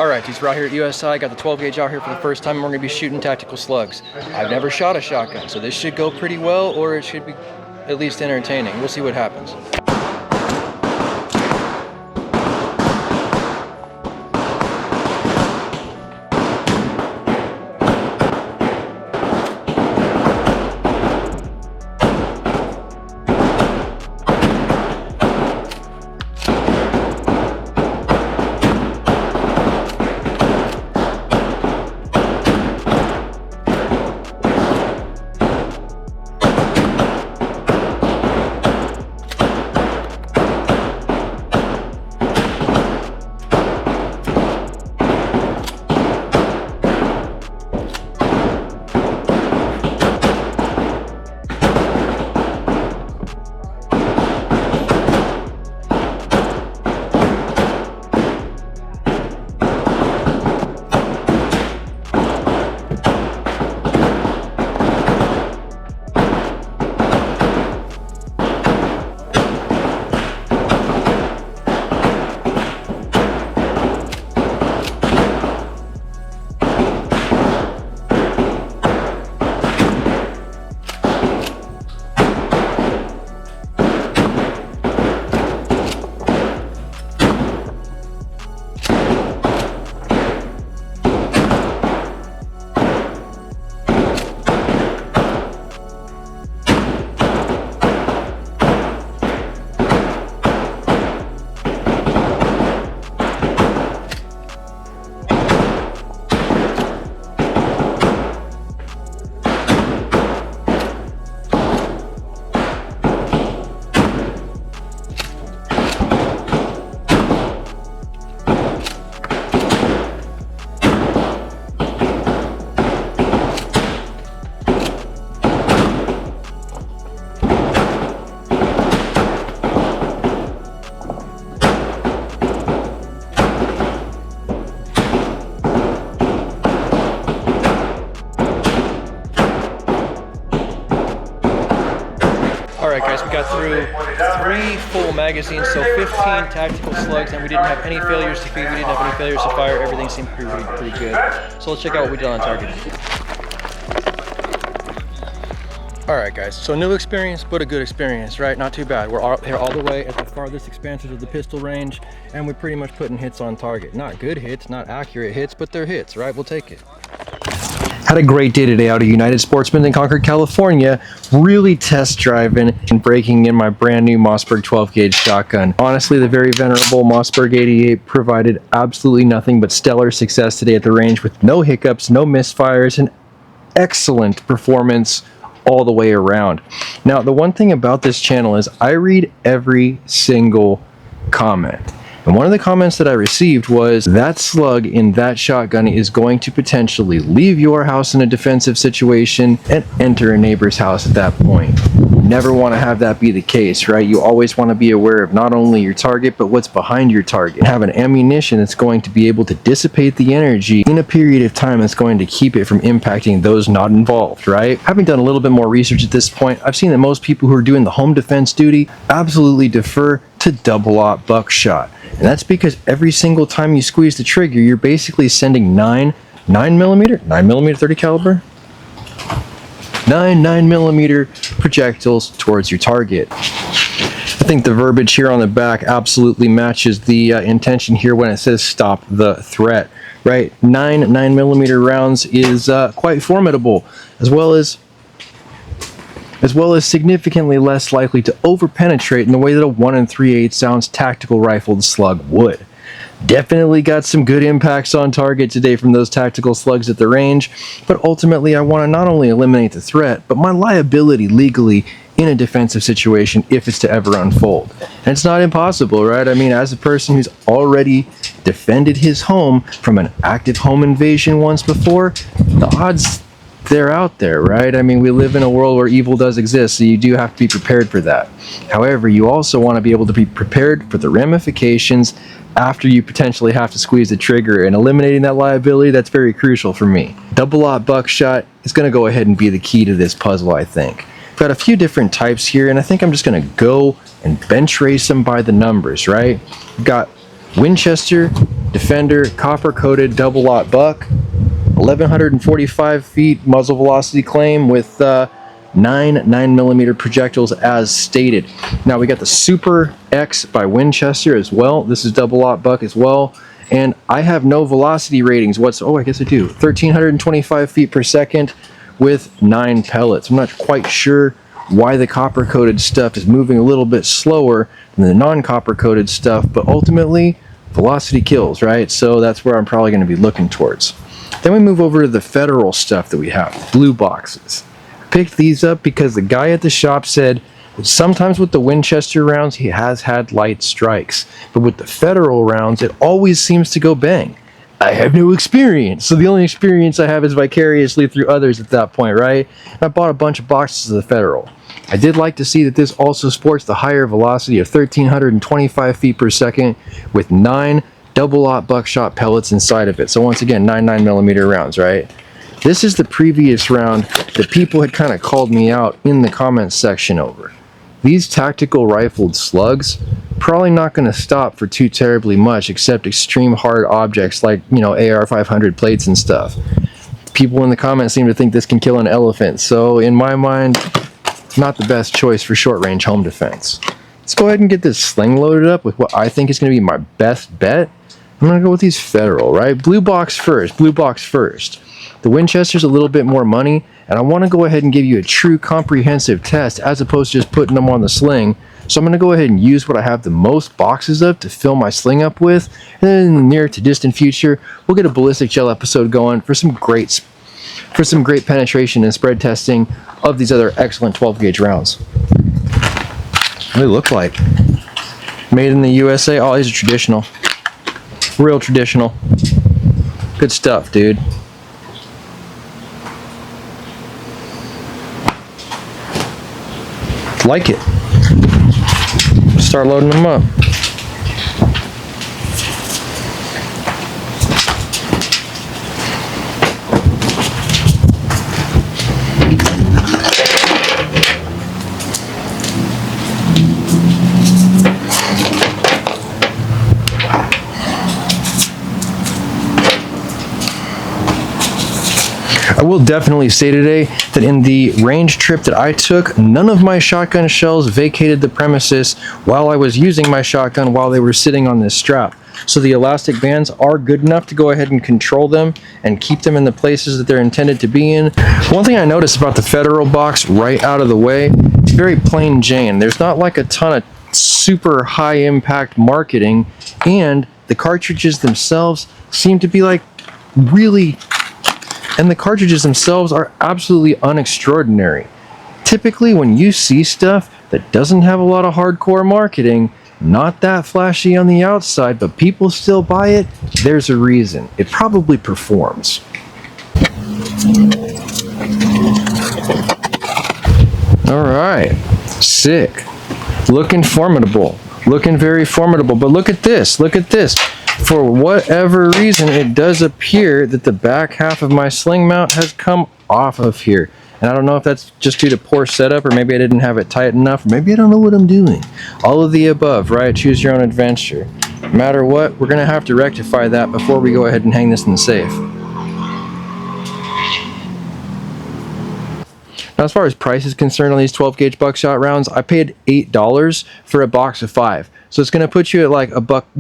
Alright, we're out here at USI, got the 12 gauge out here for the first time, and we're going to be shooting tactical slugs. I've never shot a shotgun, so this should go pretty well, or it should be at least entertaining. We'll see what happens. Alright guys, we got through 3 full magazines, so 15 tactical slugs, and we didn't have any failures to feed, we didn't have any failures to fire, everything seemed pretty good. So let's check out what we did on target. Alright guys, so new experience, but a good experience, right? Not too bad. We're here all the way at the farthest expanses of the pistol range, and we're pretty much putting hits on target. Not good hits, not accurate hits, but they're hits, right? We'll take it. Had a great day today out of United Sportsman in Concord, California, really test driving and breaking in my brand new Mossberg 12 gauge shotgun. Honestly, the very venerable Mossberg 88 provided absolutely nothing but stellar success today at the range with no hiccups, no misfires, and excellent performance all the way around. Now, the one thing about this channel is I read every single comment. And one of the comments that I received was, that slug in that shotgun is going to potentially leave your house in a defensive situation and enter a neighbor's house at that point. You never want to have that be the case, right? You always want to be aware of not only your target, but what's behind your target. Have an ammunition that's going to be able to dissipate the energy in a period of time that's going to keep it from impacting those not involved, right? Having done a little bit more research at this point, I've seen that most people who are doing the home defense duty absolutely defer to double-aught buckshot. And that's because every single time you squeeze the trigger, you're basically sending 9 millimeter 30 caliber 9 millimeter projectiles towards your target. I think the verbiage here on the back absolutely matches the intention here when it says stop the threat, right? 9 millimeter rounds is quite formidable, as well as significantly less likely to over-penetrate in the way that a 1 3/8 ounce tactical rifled slug would. Definitely got some good impacts on target today from those tactical slugs at the range, but ultimately I want to not only eliminate the threat, but my liability legally in a defensive situation if it's to ever unfold. And it's not impossible, right? I mean, as a person who's already defended his home from an active home invasion once before, the odds, they're out there, right? I mean, we live in a world where evil does exist, so you do have to be prepared for that. However, you also want to be able to be prepared for the ramifications after you potentially have to squeeze the trigger, and eliminating that liability, that's very crucial for me. Double-aught buckshot is going to go ahead and be the key to this puzzle, I think. I've got a few different types here, and I think I'm just going to go and bench race them by the numbers, right? We've got Winchester, Defender, copper coated double aught buck, 1145 feet muzzle velocity claim with 9mm projectiles as stated. Now we got the Super X by Winchester as well. This is double aught buck as well. And I have no velocity ratings. Oh, I guess I do. 1325 feet per second with 9 pellets. I'm not quite sure why the copper coated stuff is moving a little bit slower than the non-copper coated stuff, but ultimately velocity kills, right? So that's where I'm probably going to be looking towards. Then we move over to the Federal stuff that we have, blue boxes. Picked these up because the guy at the shop said that sometimes with the Winchester rounds he has had light strikes, but with the Federal rounds it always seems to go bang. I have no experience, so the only experience I have is vicariously through others at that point, right? I bought a bunch of boxes of the Federal. I did like to see that this also sports the higher velocity of 1325 feet per second with 9 double aught buckshot pellets inside of it. So once again, 9mm rounds, right? This is the previous round that people had kind of called me out in the comments section over. These tactical rifled slugs, probably not going to stop for too terribly much except extreme hard objects like, you know, AR-500 plates and stuff. People in the comments seem to think this can kill an elephant, so in my mind, not the best choice for short range home defense. Let's go ahead and get this sling loaded up with what I think is going to be my best bet. I'm going to go with these Federal, right? Blue box first, blue box first. The Winchester's a little bit more money, and I want to go ahead and give you a true comprehensive test as opposed to just putting them on the sling. So I'm going to go ahead and use what I have the most boxes of to fill my sling up with, and then in the near to distant future, we'll get a ballistic gel episode going for some great penetration and spread testing of these other excellent 12 gauge rounds. What do they look like? Made in the USA. Oh, these are traditional. Real traditional. Good stuff, dude. Like it. Start loading them up. I will definitely say today that in the range trip that I took, none of my shotgun shells vacated the premises while I was using my shotgun while they were sitting on this strap. So the elastic bands are good enough to go ahead and control them and keep them in the places that they're intended to be in. One thing I noticed about the Federal box right out of the way, it's very plain Jane. There's not like a ton of super high impact marketing, and the cartridges themselves seem to be like really... And the cartridges themselves are absolutely unextraordinary. Typically, when you see stuff that doesn't have a lot of hardcore marketing, not that flashy on the outside, but people still buy it, there's a reason. It probably performs. All right, sick. Looking formidable. Looking very formidable. But look at this. Look at this. For whatever reason, it does appear that the back half of my sling mount has come off of here. And I don't know if that's just due to poor setup, or maybe I didn't have it tight enough, or maybe I don't know what I'm doing. All of the above, right? Choose your own adventure. No matter what, we're going to have to rectify that before we go ahead and hang this in the safe. Now, as far as price is concerned on these 12 gauge buckshot rounds, I paid $8 for a box of 5. So it's going to put you at like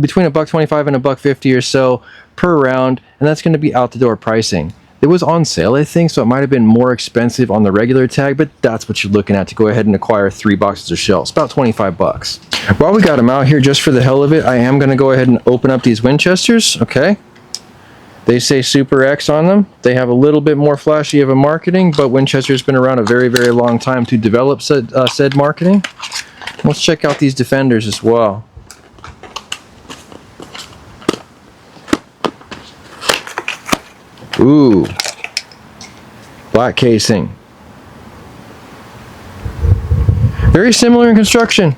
between $1.25 and $1.50 or so per round, and that's going to be out the door pricing. It was on sale, I think, so it might have been more expensive on the regular tag, but that's what you're looking at to go ahead and acquire 3 boxes of shells. About 25 bucks. While we got them out here, just for the hell of it, I am going to go ahead and open up these Winchesters, okay? They say Super X on them. They have a little bit more flashy of a marketing, but Winchester's been around a very, very long time to develop said marketing. Let's check out these Defenders as well. Ooh, black casing. Very similar in construction.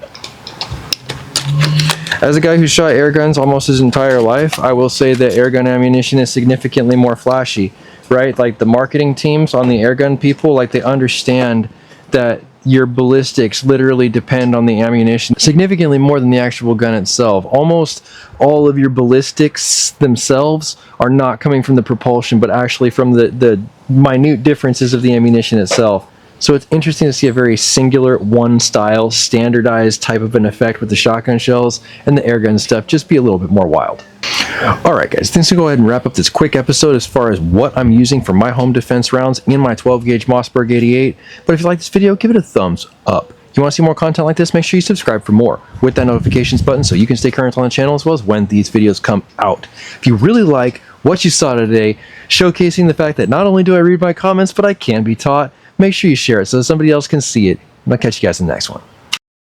As a guy who shot air guns almost his entire life, I will say that air gun ammunition is significantly more flashy, right? Like the marketing teams on the air gun people, like they understand that your ballistics literally depend on the ammunition significantly more than the actual gun itself. Almost all of your ballistics themselves are not coming from the propulsion, but actually from the minute differences of the ammunition itself. So it's interesting to see a very singular, one style, standardized type of an effect with the shotgun shells, and the airgun stuff just be a little bit more wild. Alright guys, thanks to go ahead and wrap up this quick episode as far as what I'm using for my home defense rounds in my 12 gauge Mossberg 88. But if you like this video, give it a thumbs up. If you want to see more content like this, make sure you subscribe for more with that notifications button so you can stay current on the channel as well as when these videos come out. If you really like what you saw today, showcasing the fact that not only do I read my comments, but I can be taught, make sure you share it so somebody else can see it. And I'll catch you guys in the next one.